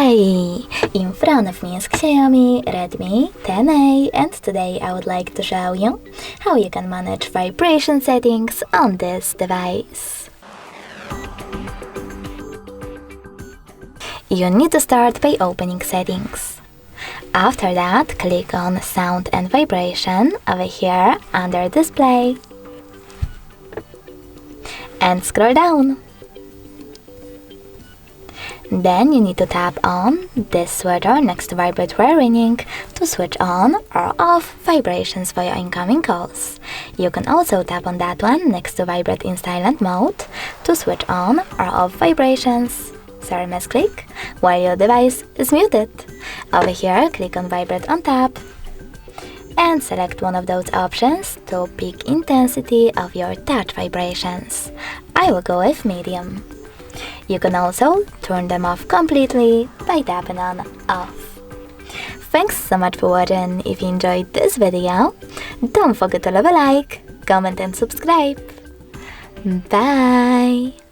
Hi! In front of me is XIAOMI Redmi 10A, and today I would like to show you how you can manage vibration settings on this device. You need to start by opening settings. After that, click on Sound and Vibration over here under Display and scroll down. Then you need to tap on this sweater next to vibratory ringing to switch on or off vibrations for your incoming calls. You can also tap on that one next to vibrate in silent mode to switch on or off vibrations. Sorry, misclick, while your device is muted. Over here, click on Vibrate on tap and select one of those options to pick intensity of your touch vibrations. I will go with medium. You can also turn them off completely by tapping on off. Thanks so much for watching. If you enjoyed this video, don't forget to leave a like, comment and subscribe. Bye!